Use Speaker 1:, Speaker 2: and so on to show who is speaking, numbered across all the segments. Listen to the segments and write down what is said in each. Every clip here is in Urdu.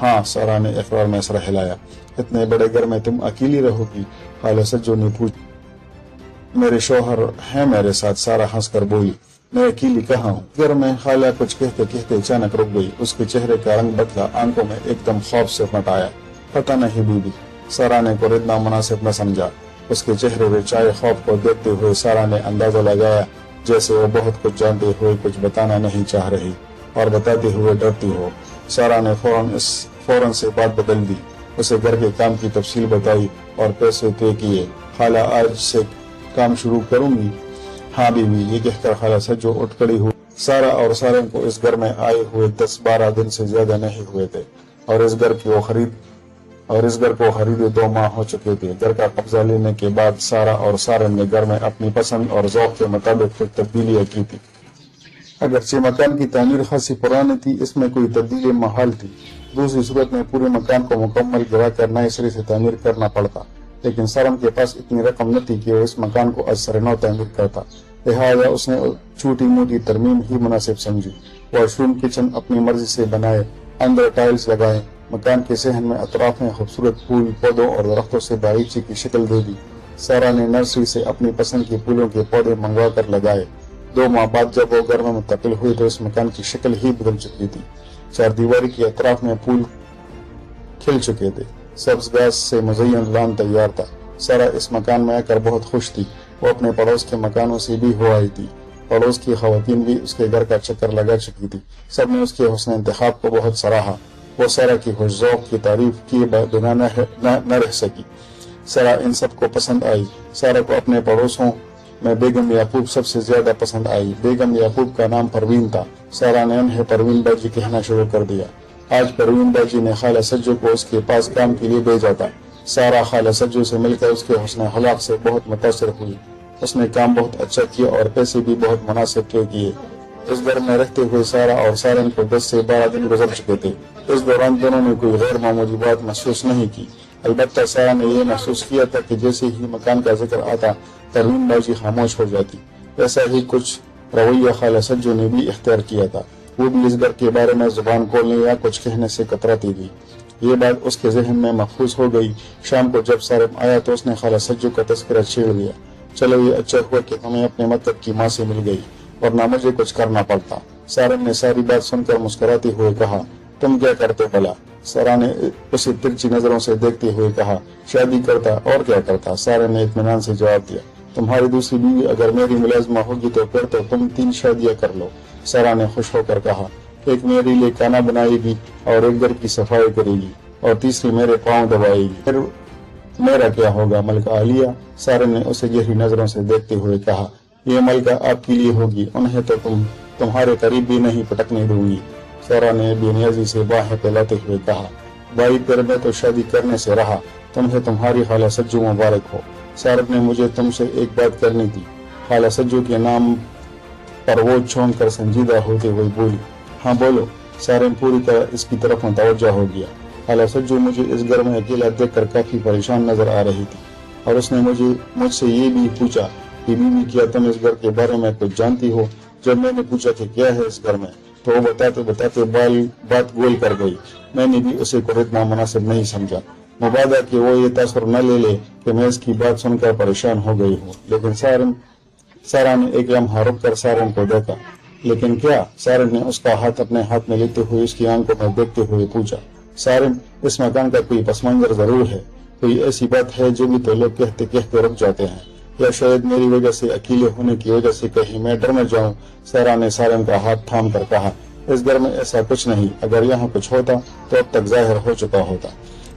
Speaker 1: ہاں، سارا نے اقرار میں سر ہلایا۔ اتنے بڑے گھر میں تم اکیلی رہو گی؟ خالہ سجو نے پوچھا۔ میرے شوہر ہیں میرے ساتھ، سارا ہنس کر بولی۔ میں اکیلی کہاں ہوں گھر میں؟ خالہ کچھ کہتے کہتے اچانک رک گئی۔ اس کے چہرے کا رنگ بدلا، آنکھوں میں ایک دم خوف سے مٹ آیا۔ پتہ نہیں بی بی، سارا نے کو اتنا مناسب نہ سمجھا۔ اس کے چہرے پہ چھائے خوف کو دیکھتے ہوئے سارا نے اندازہ لگایا جیسے وہ بہت کچھ جانتے ہوئے کچھ بتانا نہیں چاہ رہی اور بتاتے ہوئے ڈرتی ہو۔ سارا نے فوراً سے بات بدل دی، اسے گھر کے کام کی تفصیل بتائی اور پیسے طے کیے۔ خالہ آج سے کام شروع کروں گی؟ ہاں بی بی، یہ کہہ کر خالہ سجو اٹھ کھڑی ہوئی۔ سارا اور سارن کو اس گھر میں آئے ہوئے 10-12 دن سے زیادہ نہیں ہوئے تھے اور اس گھر کو خریدے 2 ماہ ہو چکے تھے۔ گھر کا قبضہ لینے کے بعد سارا اور سارن نے گھر میں اپنی پسند اور ذوق کے مطابق کچھ تبدیلیاں کی تھی۔ اگرچہ مکان کی تعمیر خاصی پرانی تھی، اس میں کوئی تبدیلی محال تھی۔ دوسری صورت میں پورے مکان کو مکمل گرا کر نئے سرے سے تعمیر کرنا پڑتا، لیکن سارن کے پاس اتنی رقم نہ تھی کہ وہ اس مکان کو از سر نو تعمیر کرتا، لہٰذا اس نے چھوٹی موٹی ترمیم ہی مناسب سمجھی۔ واش روم کچن اپنی مرضی سے بنائے، اندر ٹائلز لگائے، مکان کے صحن میں اطراف میں خوبصورت پھول پودوں اور درختوں سے باغیچے کی شکل دے دی۔ سارا نے نرسری سے اپنی پسند کے پھولوں کے پودے منگوا کر لگائے۔ 2 ماہ بعد جب وہ گھر میں منتقل ہوئی تو اس مکان کی شکل ہی بدل چکی تھی۔ 4 دیواری کے اطراف میں پھول کھل چکے تھے، سبز گھاس سے مزین لان تیار تھا۔ سارا اس مکان میں آ کر بہت خوش تھی۔ وہ اپنے پڑوس کے مکانوں سے بھی ہو آئی تھی۔ پڑوس کی خواتین بھی اس کے گھر کا چکر لگا چکی تھی۔ سب نے اس کے حسن انتخاب کو بہت سراہا۔ وہ سارا کی خوش ذوق کی تعریف کیے بنا نہ رہ سکی۔ سارا ان سب کو پسند آئی۔ سارا کو اپنے پڑوسوں میں بیگم یعقوب سب سے زیادہ پسند آئی۔ بیگم یعقوب کا نام پروین تھا۔ سارا نے انہیں پروین باجی کہنا شروع کر دیا۔ آج پروین باجی نے خالہ سجو کو اس کے پاس کام کے لیے بھیجا تھا۔ سارا خالہ سجو سے مل کر اس کے حسن اخلاق سے بہت متاثر ہوئی۔ اس نے کام بہت اچھا کیا اور پیسے بھی بہت مناسب طے کیے۔ اس گھر میں رہتے ہوئے سارا اور سارن کو 10 سے 12 دن گزر چکے تھے۔ اس دوران دونوں نے کوئی غیر معمولی بات محسوس نہیں کی۔ البتہ سارا نے یہ محسوس کیا تھا کہ جیسے ہی مکان کا ذکر آتا پروین باجی خاموش ہو جاتی۔ ایسا ہی کچھ رویہ خالہ سجو نے بھی اختیار کیا تھا۔ وہ بھی اس گھر کے بارے میں زبان کھولنے یا کچھ کہنے سے کتراتی تھی۔ یہ بات اس کے ذہن میں محفوظ ہو گئی۔ شام کو جب سارن آیا تو اس نے خالہ سجو کا تذکرہ چھیڑ دیا۔ چلو یہ اچھا ہوا کہ تمہیں اپنے مطلب کی ماں سے مل گئی، ورنہ مجھے کچھ کرنا پڑتا۔ سارن نے ساری بات سن کر مسکراتے ہوئے کہا، تم کیا کرتے بھلا؟ سارا نے اسے ترچھی نظروں سے دیکھتے ہوئے کہا، شادی کرتا اور کیا کرتا۔ سارن نے اطمینان سے جواب دیا، تمہاری دوسری بیوی اگر میری ملازمہ ہوگی تو پھر تو تم 3 شادیاں کر لو۔ سارا نے خوش ہو کر کہا، ایک میرے لیے کھانا بنائے گی اور ایک گھر کی صفائی کرے گی اور تیسری میرے پاؤں دبائے گی، پھر میرا کیا ہوگا ملکہ عالیہ؟ سارن نے اسے گہری نظروں سے دیکھتے ہوئے کہا، یہ ملکہ آپ کے لیے ہوگی، انہیں تو تمہارے قریب بھی نہیں پٹکنے دوں گی۔ سارا نے بے نیازی سے باہیں پھیلاتے ہوئے کہا، بھائی پھر میں تو شادی کرنے سے رہا، تمہیں تمہاری خالہ سجو مبارک ہو۔ سارن نے مجھے تم سے ایک بات کرنی تھی۔ خالہ سجو کے نام پر وہ چھونک کر سنجیدہ ہوتے ہوئے بولی، ہاں بولو۔ سارن پوری طرح اس کی طرف متوجہ ہو گیا۔ خالہ سجو مجھے اس گھر میں اکیلا دیکھ کر کافی پریشان نظر آ رہی تھی اور اس نے مجھ سے یہ بھی پوچھا کہ بیوی کیا تم اس گھر کے بارے میں کچھ جانتی ہو؟ جب میں نے پوچھا کہ کیا ہے اس گھر میں تو وہ بتاتے بات گول کر گئی۔ میں نے بھی اسے کو اتنا مناسب نہیں سمجھا، مبادہ کہ وہ یہ تاثر نہ لے لے کہ میں اس کی بات سن کر پریشان ہو گئی ہوں۔ لیکن سارا نے ایک لمحہ رک کر سارن کو دیکھا۔ لیکن کیا؟ سارن نے اس کا ہاتھ اپنے ہاتھ میں لیتے ہوئے اس کی آنکھوں میں دیکھتے ہوئے پوچھا۔ سارن، اس مکان کا کوئی پس منظر ضرور ہے، کوئی ایسی بات ہے جو بھی تو لوگ کہتے رک جاتے ہیں، یا شاید میری وجہ سے اکیلے ہونے کی وجہ سے کہیں میں ڈر نہ جاؤں۔ سارا نے سارن کا ہاتھ تھام کر کہا، اس گھر میں ایسا کچھ نہیں، اگر یہاں کچھ ہوتا تو اب تک ظاہر ہو چکا ہوتا۔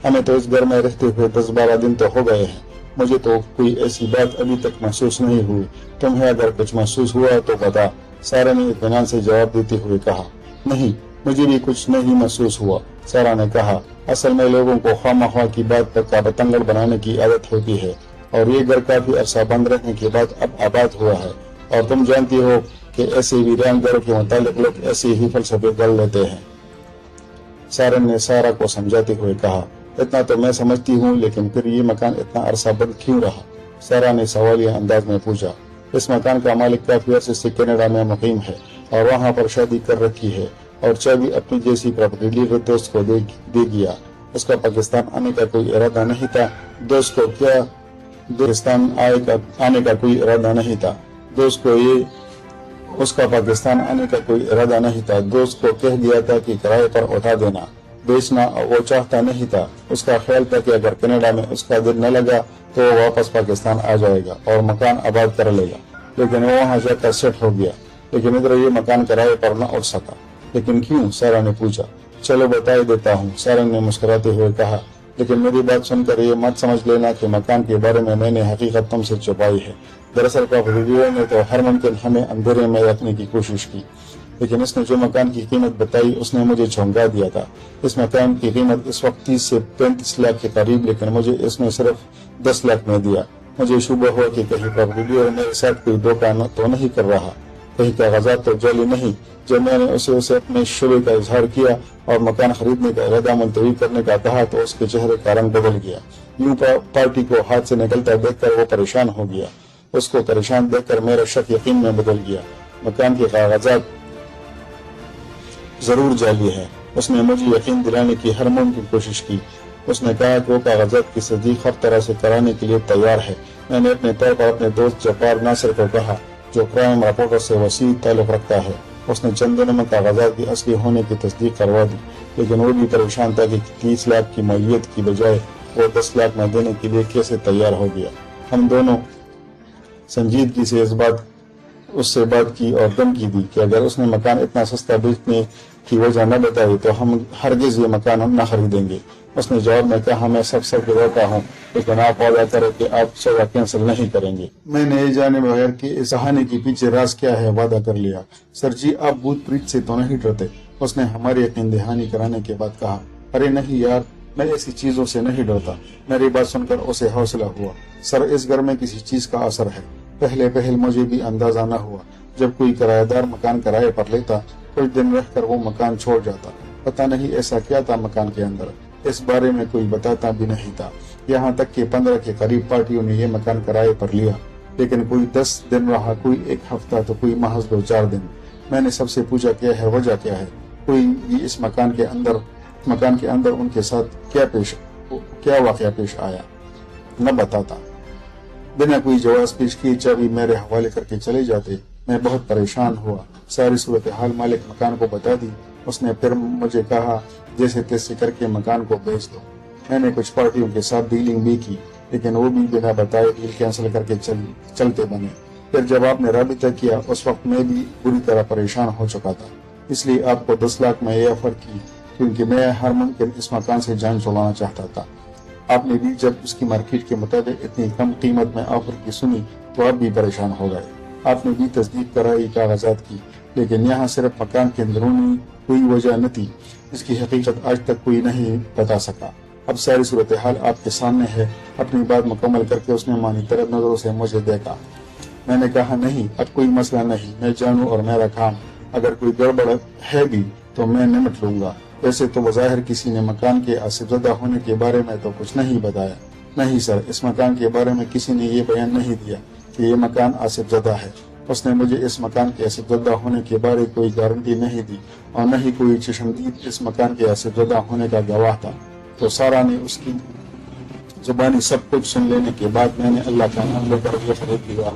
Speaker 1: ہمیں تو اس گھر میں رہتے ہوئے 10-12 دن تو ہو گئے ہیں، مجھے تو کوئی ایسی بات ابھی تک محسوس نہیں ہوئی۔ تمہیں اگر کچھ محسوس ہوا تو بتا۔ سارا نے اطمینان سے جواب دیتے ہوئے کہا، نہیں مجھے بھی کچھ نہیں محسوس ہوا۔ سارا نے کہا، اصل میں لوگوں کو خواہ کی بات پر کابتنگڑ بنانے کی عادت ہوتی ہے، اور یہ گھر کافی عرصہ بند رہنے کے بعد اب آباد ہوا ہے، اور تم جانتی ہو کہ ایسے ویران گھروں کے متعلق لوگ ایسے ہی فلسفے گڑھ لیتے ہیں۔ سارن نے سارا کو سمجھاتے ہوئے کہا، اتنا تو میں سمجھتی ہوں، لیکن پھر یہ مکان اتنا عرصہ بند کیوں رہا؟ سارا نے سوالیہ انداز میں پوچھا۔ اس مکان کا مالک کافی عرصے سے کینیڈا میں مقیم ہے اور وہاں پر شادی کر رکھی ہے۔ اور چابی اپنی جیسی پراپرٹی ڈیلر دوست کو دے گیا۔ اس کا پاکستان آنے کا کوئی ارادہ نہیں تھا۔ دوست کو کیا پاکستان آنے کا کوئی ارادہ نہیں تھا۔ دوست کو اس کا پاکستان آنے کا کوئی ارادہ نہیں تھا۔ دوست کو کہہ دیا تھا کہ کرائے پر اٹھا دینا، بیچنا وہ چاہتا نہیں تھا۔ اس کا خیال تھا کہ اگر کینیڈا میں اس کا دل نہ لگا تو وہ واپس پاکستان آ جائے گا اور مکان آباد کر لے گا، لیکن وہ وہاں جا کر سیٹ ہو گیا۔ لیکن ادھر یہ مکان کرائے پر نہ اٹھ سکا۔ لیکن کیوں؟ سارا نے پوچھا۔ چلو بتا دیتا ہوں، سارا نے مسکراتے ہوئے کہا، لیکن میری بات سن کر یہ مت سمجھ لینا کہ مکان کے بارے میں نے حقیقت تم سے چھپائی ہے۔ دراصل پراپرٹی ڈیلر نے تو ہر ممکن ہمیں اندھیرے میں رکھنے کی کوشش کی، لیکن اس نے جو مکان کی قیمت بتائی اس نے مجھے چونکا دیا تھا۔ اس مکان کی قیمت اس وقت 30 سے 35 لاکھ کے قریب، لیکن مجھے اس نے صرف 10 لاکھ میں دیا۔ مجھے شبہ ہوا کہ کہیں پراپرٹی ڈیلر میرے ساتھ کوئی دھوکہ تو نہیں کر رہا، کہیں کاغذات تو جعلی نہیں۔ جب میں نے اسے اپنے شبے کا اظہار کیا اور مکان خریدنے کا ارادہ ملتوی کرنے کا کہا تو اس کے چہرے کا رنگ بدل گیا۔ یوں پارٹی کو ہاتھ سے نکلتا دیکھ کر وہ پریشان ہو گیا۔ اس کو پریشان دیکھ کر میرا شک یقین میں بدل گیا۔ مکان کے کاغذات ضرور جعلی ہے۔ اس نے مجھے یقین دلانے کی ہر ممکن کوشش کی۔ اس نے کہا کہ وہ کاغذات کی تصدیق ہر طرح سے کرانے کے لیے تیار ہے۔ میں نے اپنے طور پر اپنے دوست جبار ناصر کو کہا، جو کرائم رپورٹر سے وسیع تعلق رکھتا ہے۔ اس نے چند دنوں میں کاغذات کی اصلی ہونے کی تصدیق کروا دی، لیکن وہ بھی پریشان تھا کہ 30 لاکھ کی مالیت کی بجائے وہ 10 لاکھ میں دینے کے لیے کیسے تیار ہو گیا۔ ہم دونوں سنجیدگی سے اس سے بات کی اور دھمکی دی کہ اگر اس نے مکان اتنا سستا بیچنے کی وجہ نہ بتائی تو ہم ہرگز یہ مکان ہم نہ خریدیں گے۔ اس نے جواب میں کہا، میں سب گزرتا ہوں، لیکن آپ وعدہ کریں کہ آپ سودا کینسل نہیں کریں گے۔ میں نے یہ جانے بغیر کہ اس کہانی کے پیچھے راز کیا ہے وعدہ کر لیا۔ سر جی، آپ بھوت پریت سے تو نہیں ڈرتے؟ اس نے ہماری یقین دہانی کرانے کے بعد کہا۔ ارے نہیں یار، میں ایسی چیزوں سے نہیں ڈرتا۔ میری بات سن کر اسے حوصلہ ہوا۔ سر، اس گھر میں کسی چیز کا اثر ہے۔ پہل مجھے بھی اندازہ نہ ہوا۔ جب کوئی کرایہ دار مکان کرائے پر لیتا، کچھ دن رہ کر وہ مکان چھوڑ جاتا۔ پتہ نہیں ایسا کیا تھا مکان کے اندر، اس بارے میں کوئی بتاتا بھی نہیں تھا۔ یہاں تک کہ 15 کے قریب پارٹیوں نے یہ مکان کرائے پر لیا، لیکن کوئی 10 دن رہا، کوئی 1 ہفتہ تو کوئی محض 2-4 دن۔ میں نے سب سے پوچھا کیا ہے، وجہ کیا ہے؟ کوئی بھی اس مکان کے اندر ان کے ساتھ کیا واقعہ پیش آیا نہ بتاتا۔ بنا کوئی جواز پیش کیے چابی میرے حوالے کر کے چلے جاتے۔ میں بہت پریشان ہوا، ساری صورتحال مالک مکان کو بتا دی۔ اس نے پھر مجھے کہا، جیسے تیسے کر کے مکان کو بیچ دو۔ میں نے کچھ پارٹیوں کے ساتھ ڈیلنگ بھی کی، لیکن وہ بھی بنا بتائے ڈیل کینسل کر کے چلتے بنے۔ پھر جب آپ نے رابطہ کیا، اس وقت میں بھی بری طرح پریشان ہو چکا تھا، اس لیے آپ کو 10 لاکھ میں یہ آفر کی، کیونکہ میں ہر ممکن اس مکان سے جان چھڑانا چاہتا تھا۔ آپ نے بھی جب اس کی مارکیٹ کے مطابق اتنی کم قیمت میں آفر کی سنی تو آپ بھی پریشان ہو گئے۔ آپ نے بھی تصدیق کرائی، کاغذات کی، لیکن یہاں صرف مکان کے اندرونی کوئی وجہ نہ تھی، اس کی حقیقت آج تک کوئی نہیں بتا سکا۔ اب ساری صورتحال آپ کے سامنے ہے۔ اپنی بات مکمل کر کے اس نے مانی طرف نظروں سے مجھے دیکھا۔ میں نے کہا، نہیں، اب کوئی مسئلہ نہیں، میں جانوں اور میرا کام، اگر کوئی گڑبڑ ہے بھی تو میں نمٹ لوں گا۔ ویسے تو بظاہر کسی نے مکان کے آصف زدہ ہونے کے بارے میں تو کچھ نہیں بتایا۔ نہیں سر، اس مکان کے بارے میں کسی نے یہ بیان نہیں دیا کہ یہ مکان آصف زدہ ہے۔ اس نے مجھے اس مکان کے آصف زدہ ہونے کے بارے کوئی گارنٹی نہیں دی، اور نہ ہی کوئی چشمدید اس مکان کے آصف زدہ ہونے کا گواہ تھا۔ تو سارا نے اس کی زبانی سب کچھ سن لینے کے بعد میں نے اللہ کا نام لے کر یہ خرید لیا۔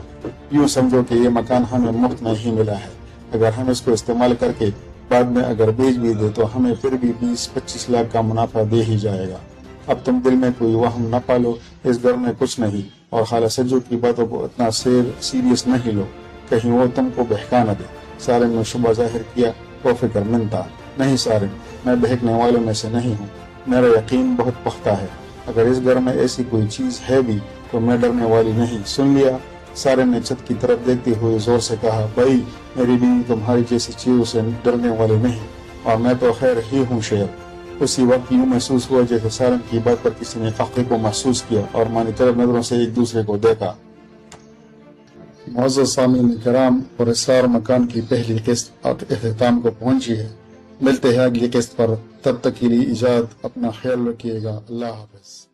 Speaker 1: یوں سمجھو کہ یہ مکان ہمیں مفت میں ہی ملا ہے۔ اگر ہم اس کو استعمال کر کے بعد میں اگر بیچ بھی دے تو ہمیں پھر بھی 20-25 لاکھ کا منافع دے ہی جائے گا۔ اب تم دل میں کوئی وہم نہ پالو، اس گھر میں کچھ نہیں، اور خالہ سجو کی باتوں کو اتنا سیریس نہیں لو، کہیں وہ تم کو بہکا نہ دے۔ سارن نے شبہ ظاہر کیا، وہ فکر مند تھا۔ نہیں سارن، میں بہکنے والوں میں سے نہیں ہوں، میرا یقین بہت پختہ ہے۔ اگر اس گھر میں ایسی کوئی چیز ہے بھی تو میں ڈرنے والی نہیں۔ سن لیا؟ سارن نے چھت کی طرف دیکھتے ہوئے زور سے کہا، بھائی، میری بیوی تمہاری جیسی چیزوں سے ڈرنے والی نہیں، اور میں تو خیر ہی ہوں شیر۔ اسی وقت یوں محسوس ہوا جیسے سارن کی بات پر کسی نے فخر کو محسوس کیا، اور مانی طرف نظروں سے ایک دوسرے کو دیکھا۔ معزز سامعین کرام، اور اسرار مکان کی پہلی قسط اختتام کو پہنچی ہے۔ ملتے ہیں اگلی قسط پر، تب تک کے لیے اجازت، اپنا خیال رکھیے گا۔ اللہ حافظ۔